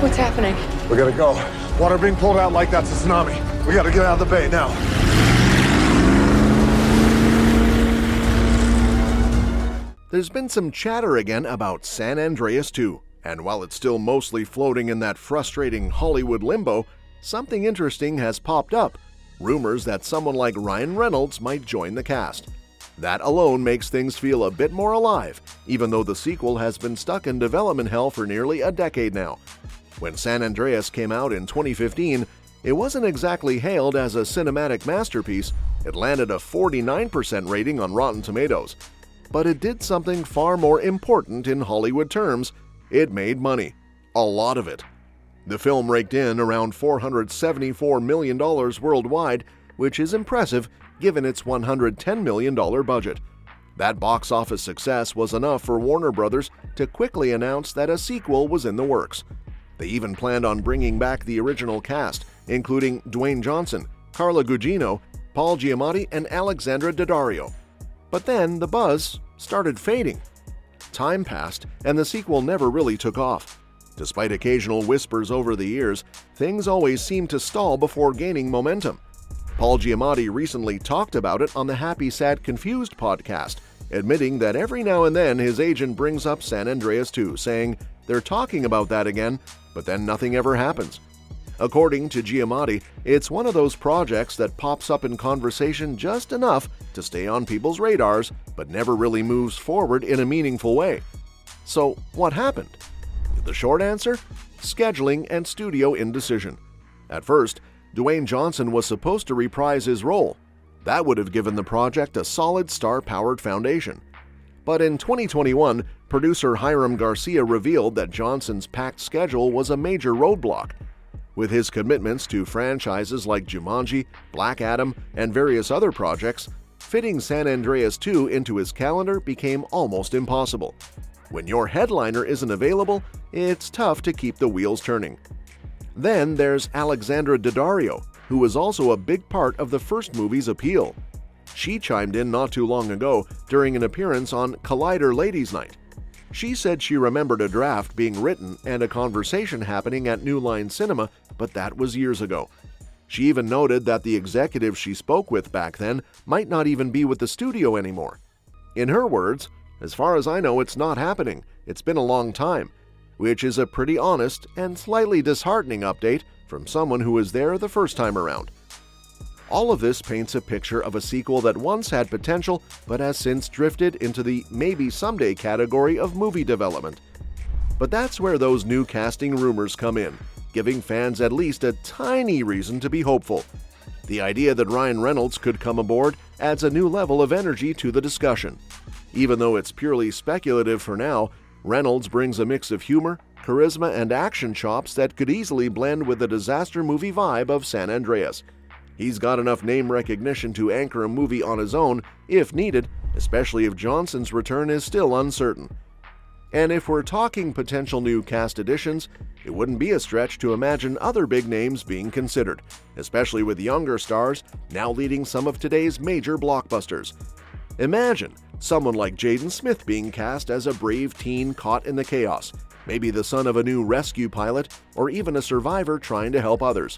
What's happening? We gotta go. Water being pulled out like that's a tsunami. We gotta get out of the bay now. There's been some chatter again about San Andreas 2, and while it's still mostly floating in that frustrating Hollywood limbo, something interesting has popped up. Rumors that someone like Ryan Reynolds might join the cast. That alone makes things feel a bit more alive, even though the sequel has been stuck in development hell for nearly a decade now. When San Andreas came out in 2015, it wasn't exactly hailed as a cinematic masterpiece. It landed a 49% rating on Rotten Tomatoes. But it did something far more important in Hollywood terms. It made money. A lot of it. The film raked in around $474 million worldwide, which is impressive given its $110 million budget. That box office success was enough for Warner Brothers to quickly announce that a sequel was in the works. They even planned on bringing back the original cast, including Dwayne Johnson, Carla Gugino, Paul Giamatti, and Alexandra Daddario. But then the buzz started fading. Time passed, and the sequel never really took off. Despite occasional whispers over the years, things always seemed to stall before gaining momentum. Paul Giamatti recently talked about it on the Happy Sad Confused podcast, admitting that every now and then his agent brings up San Andreas 2, saying they're talking about that again, but then nothing ever happens. According to Giamatti, it's one of those projects that pops up in conversation just enough to stay on people's radars, but never really moves forward in a meaningful way. So, what happened? The short answer? Scheduling and studio indecision. At first, Dwayne Johnson was supposed to reprise his role. That would have given the project a solid star-powered foundation. But in 2021, producer Hiram Garcia revealed that Johnson's packed schedule was a major roadblock. With his commitments to franchises like Jumanji, Black Adam, and various other projects, fitting San Andreas 2 into his calendar became almost impossible. When your headliner isn't available, it's tough to keep the wheels turning. Then there's Alexandra Daddario, who was also a big part of the first movie's appeal. She chimed in not too long ago during an appearance on Collider Ladies Night. She said she remembered a draft being written and a conversation happening at New Line Cinema, but that was years ago. She even noted that the executive she spoke with back then might not even be with the studio anymore. In her words, "As far as I know, it's not happening. It's been a long time," which is a pretty honest and slightly disheartening update from someone who was there the first time around. All of this paints a picture of a sequel that once had potential but has since drifted into the maybe someday category of movie development. But that's where those new casting rumors come in, giving fans at least a tiny reason to be hopeful. The idea that Ryan Reynolds could come aboard adds a new level of energy to the discussion. Even though it's purely speculative for now, Reynolds brings a mix of humor, charisma, and action chops that could easily blend with the disaster movie vibe of San Andreas. He's got enough name recognition to anchor a movie on his own, if needed, especially if Johnson's return is still uncertain. And if we're talking potential new cast additions, it wouldn't be a stretch to imagine other big names being considered, especially with younger stars now leading some of today's major blockbusters. Imagine someone like Jaden Smith being cast as a brave teen caught in the chaos, maybe the son of a new rescue pilot or even a survivor trying to help others.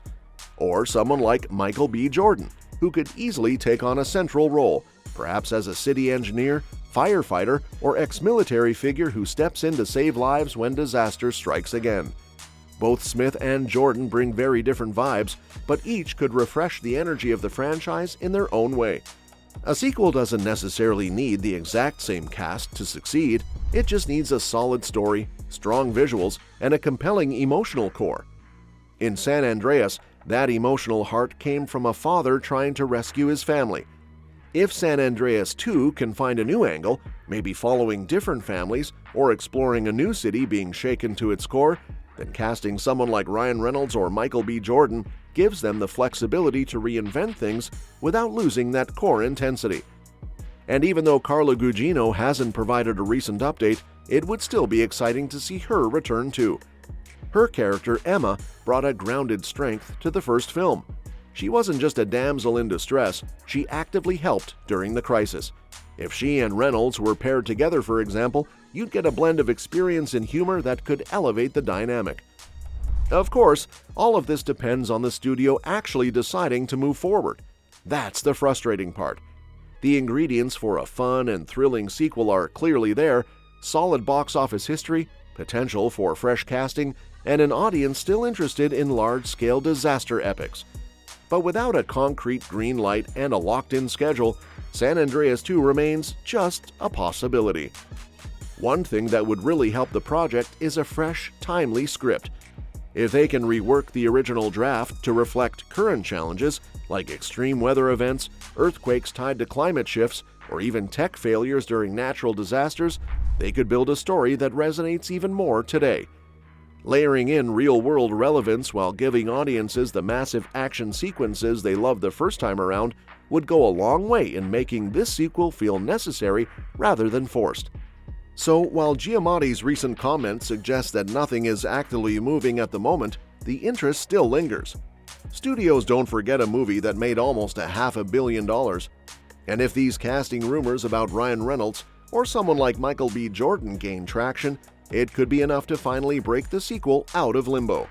Or someone like Michael B. Jordan, who could easily take on a central role, perhaps as a city engineer, firefighter, or ex-military figure who steps in to save lives when disaster strikes again. Both Smith and Jordan bring very different vibes, but each could refresh the energy of the franchise in their own way. A sequel doesn't necessarily need the exact same cast to succeed, it just needs a solid story, strong visuals, and a compelling emotional core. In San Andreas, that emotional heart came from a father trying to rescue his family. If San Andreas 2 can find a new angle, maybe following different families or exploring a new city being shaken to its core, then casting someone like Ryan Reynolds or Michael B. Jordan gives them the flexibility to reinvent things without losing that core intensity. And even though Carla Gugino hasn't provided a recent update, it would still be exciting to see her return too. Her character, Emma, brought a grounded strength to the first film. She wasn't just a damsel in distress, she actively helped during the crisis. If she and Reynolds were paired together, for example, you'd get a blend of experience and humor that could elevate the dynamic. Of course, all of this depends on the studio actually deciding to move forward. That's the frustrating part. The ingredients for a fun and thrilling sequel are clearly there: solid box office history, potential for fresh casting, and an audience still interested in large-scale disaster epics. But without a concrete green light and a locked-in schedule, San Andreas 2 remains just a possibility. One thing that would really help the project is a fresh, timely script. If they can rework the original draft to reflect current challenges like extreme weather events, earthquakes tied to climate shifts, or even tech failures during natural disasters, they could build a story that resonates even more today. Layering in real-world relevance while giving audiences the massive action sequences they loved the first time around would go a long way in making this sequel feel necessary rather than forced. So, while Giamatti's recent comments suggest that nothing is actively moving at the moment, the interest still lingers. Studios don't forget a movie that made almost $500 million. And if these casting rumors about Ryan Reynolds or someone like Michael B. Jordan gain traction, it could be enough to finally break the sequel out of limbo.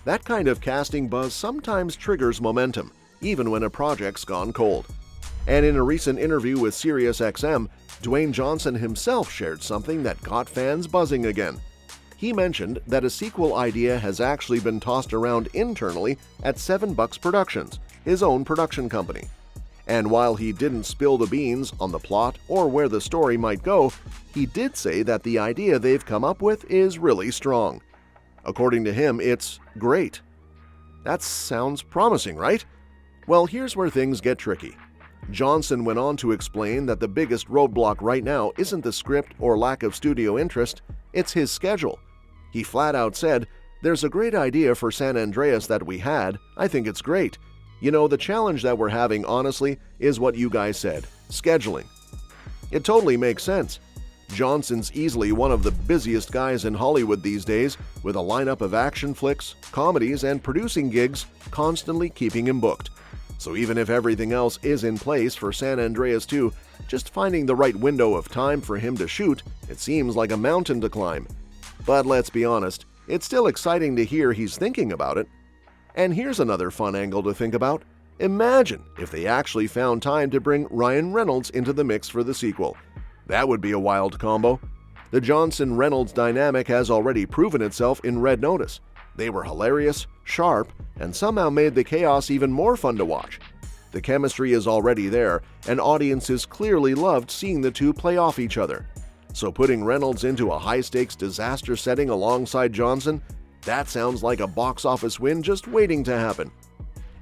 That kind of casting buzz sometimes triggers momentum, even when a project's gone cold. And in a recent interview with SiriusXM, Dwayne Johnson himself shared something that got fans buzzing again. He mentioned that a sequel idea has actually been tossed around internally at 7 Bucks Productions, his own production company. And while he didn't spill the beans on the plot or where the story might go, he did say that the idea they've come up with is really strong. According to him, it's great. That sounds promising, right? Well, here's where things get tricky. Johnson went on to explain that the biggest roadblock right now isn't the script or lack of studio interest, it's his schedule. He flat out said, "There's a great idea for San Andreas that we had. I think it's great. You know, the challenge that we're having, honestly, is what you guys said: scheduling." It totally makes sense. Johnson's easily one of the busiest guys in Hollywood these days, with a lineup of action flicks, comedies, and producing gigs constantly keeping him booked. So even if everything else is in place for San Andreas 2, just finding the right window of time for him to shoot, it seems like a mountain to climb. But let's be honest, it's still exciting to hear he's thinking about it. And here's another fun angle to think about. Imagine if they actually found time to bring Ryan Reynolds into the mix for the sequel. That would be a wild combo. The Johnson-Reynolds dynamic has already proven itself in Red Notice. They were hilarious, sharp, and somehow made the chaos even more fun to watch. The chemistry is already there, and audiences clearly loved seeing the two play off each other. So putting Reynolds into a high-stakes disaster setting alongside Johnson, that sounds like a box office win just waiting to happen.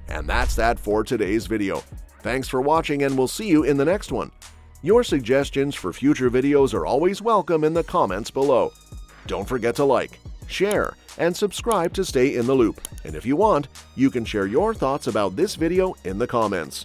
And that's that for today's video. Thanks for watching, and we'll see you in the next one. Your suggestions for future videos are always welcome in the comments below. Don't forget to like, share, and subscribe to stay in the loop. And if you want, you can share your thoughts about this video in the comments.